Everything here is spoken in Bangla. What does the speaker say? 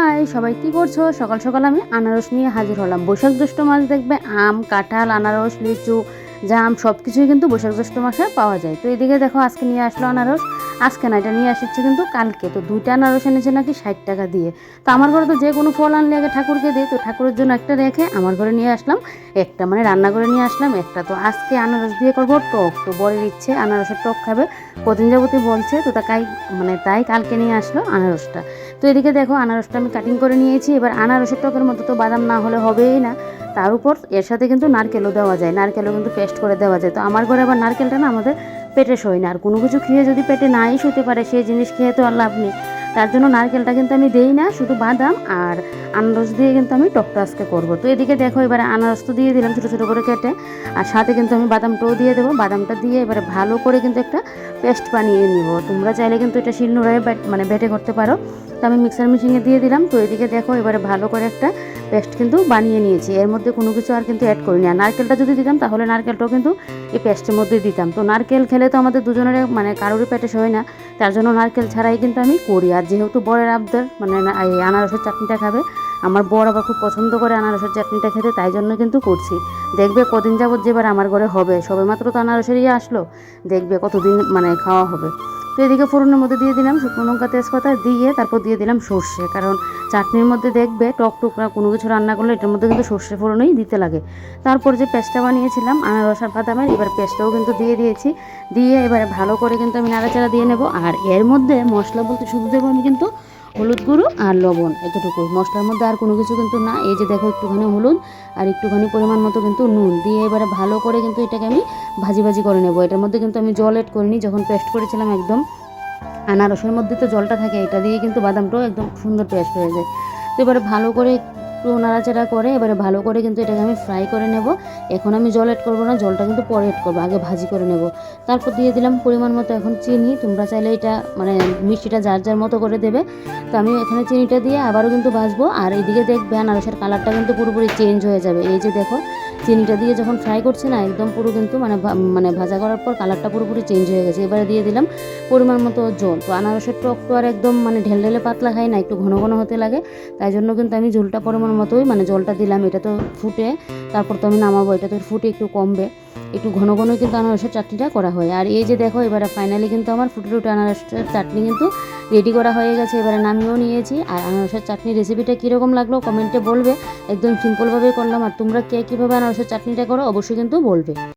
হাই সবাই কি করছো? সকাল সকাল আমি আনারস নিয়ে হাজির হলাম। বৈশাখ জ্যৈষ্ঠ মাস দেখবে আম, কাঁঠাল, আনারস, লিচু, জাম সব কিছুই কিন্তু বৈশাখ জ্যৈষ্ঠ মাসে পাওয়া যায়। তো এদিকে দেখো আজকে নিয়ে আসলো আনারস। আজকে না, এটা নিয়ে আসছে কিন্তু কালকে। তো 2টা আনারস এনেছে নাকি 60 টাকা দিয়ে। তো আমার ঘরে তো যে কোনো ফল আনলে আগে ঠাকুরকে দিই, তো ঠাকুরের জন্য একটা রেখে আমার ঘরে নিয়ে আসলাম একটা, মানে রান্না করে নিয়ে আসলাম একটা। তো আজকে আনারস দিয়ে করবো টক। তো বরের ইচ্ছে আনারসের টক খাবে, কদিন যাবতই বলছে। তো তাই কালকে নিয়ে আসলো আনারসটা। তো এদিকে দেখো আনারসটা আমি কাটিং করে নিয়েছি। এবার আনারসের টকের মধ্যে তো বাদাম না হলে হবেই না, তার উপর এর সাথে কিন্তু নারকেলও দেওয়া যায়, নারকেলও কিন্তু পেস্ট করে দেওয়া যায়। তো আমার ঘরে আবার নারকেলটা না আমাদের পেটে সই না, আর কোনো কিছু খেয়ে যদি পেটে নাই শুতে পারে সেই জিনিস খেয়ে তো আর লাভ নেই। তার জন্য নারকেলটা কিন্তু আমি দেই না, শুধু বাদাম আর আনারস দিয়ে কিন্তু আমি টকটা আজকে করবো। তো এদিকে দেখো এবারে আনারস তো দিয়ে দিলাম ছোটো ছোটো করে কেটে, আর সাথে কিন্তু আমি বাদামটাও দিয়ে দেবো। বাদামটা দিয়ে এবারে ভালো করে কিন্তু একটা পেস্ট বানিয়ে নিব। তোমরা চাইলে কিন্তু এটা শিলনোড়ায় মানে বেটে করতে পারো। তো আমি মিক্সার মেশিনে দিয়ে দিলাম। তো এদিকে দেখো এবারে ভালো করে একটা পেস্ট কিন্তু বানিয়ে নিয়েছি। এর মধ্যে কোনো কিছু আর কিন্তু অ্যাড করিনি। আর নারকেলটা যদি দিতাম তাহলে নারকেলটাও কিন্তু এই পেস্টের মধ্যে দিতাম। তো নারকেল খেলে তো আমাদের দুজনের মানে কারোরই পেটে সয় না, তার জন্য নারকেল ছাড়াই কিন্তু আমি করি। আর যেহেতু বরের আবদার মানে এই আনারসের চাটনিটা খাবে, আমার বর আবার খুব পছন্দ করে আনারসের চাটনিটা খেতে, তাই জন্য কিন্তু করছি। দেখবে কদিন যাবত যেবার আমার ঘরে হবে, সবেমাত্র তো আনারসেরই আসলো, দেখবে কতদিন মানে খাওয়া হবে। তো এদিকে ফোড়নের মধ্যে দিয়ে দিলাম শুকনো লঙ্কা, তেজপাতা দিয়ে তারপর দিয়ে দিলাম সর্ষে, কারণ চাটনির মধ্যে দেখবে টক টুকরা কোনো কিছু রান্না করলে এটার মধ্যে কিন্তু সর্ষে ফোড়নই দিতে লাগে। তারপর যে পেস্টটা বানিয়েছিলাম আনারস আর বাদামের, এবার পেস্টটাও কিন্তু দিয়ে দিয়েছি। দিয়ে এবারে ভালো করে কিন্তু আমি নাড়াচাড়া দিয়ে নেব। আর এর মধ্যে মশলা বলতে শুধু দেবো আমি কিন্তু হলুদ গুঁড়ো আর লবণ, এতটুকু। মশলার মধ্যে আর কোনো কিছু কিন্তু না। এই যে দেখো একটুখানি হলুদ আর একটুখানি পরিমাণ মতো কিন্তু নুন দিয়ে এবারে ভালো করে কিন্তু এটাকে আমি ভাজি ভাজি করে নেব। এটার মধ্যে কিন্তু আমি জল এড করিনি, যখন পেস্ট করেছিলাম একদম আনারসের মধ্যে তো জলটা থাকে, এটা দিয়ে কিন্তু বাদামটাও একদম সুন্দর পেস্ট হয়ে যায়। তো এবারে ভালো করে একটু নাড়াচাড়া করে এবারে ভালো করে কিন্তু এটাকে আমি ফ্রাই করে নেব। এখন আমি জল এড করবো না, জলটা কিন্তু পরে এড করবো, আগে ভাজি করে নেব। তারপর দিয়ে দিলাম পরিমাণ মতো এখন চিনি। তোমরা চাইলে এটা মানে মিষ্টিটা যার যার মতো করে দেবে। তো আমি এখানে চিনিটা দিয়ে আবারও কিন্তু ভাজবো। আর এদিকে দেখবে আনারসের কালারটা কিন্তু পুরোপুরি চেঞ্জ হয়ে যাবে। এই যে দেখো চিনিটা দিয়ে যখন ফ্রাই করছি না, একদম পুরো কিন্তু মানে ভাজা করার পর কালারটা পুরোপুরি চেঞ্জ হয়ে গেছে। এবারে দিয়ে দিলাম পরিমাণ মতো জল। তো আনারসের টক তো আর একদম মানে ঢেলে পাতলা খাই না, একটু ঘন ঘন হতে লাগে, তাই জন্য কিন্তু আমি ঝোলটা পরিমাণ মতোই মানে জলটা দিলাম। এটা তো ফুটে তারপর তো আমি নামাবো, এটা তো ফুটে একটু কমবে, একটু ঘন ঘনই কিন্তু আনারসের চাটনিটা করা হয়। আর এই যে দেখো এবারে ফাইনালি কিন্তু আমার ফুটে ফুটে আনারসের চাটনি কিন্তু রেডি করা হয়ে গেছে। এবারে নামিয়েও নিয়েছি। আর আনারসের চাটনি রেসিপিটা কীরকম লাগলো কমেন্টে বলবে। একদম সিম্পলভাবেই করলাম। আর তোমরা কে কীভাবে আনারসের চাটনিটা করো অবশ্যই কিন্তু বলবে।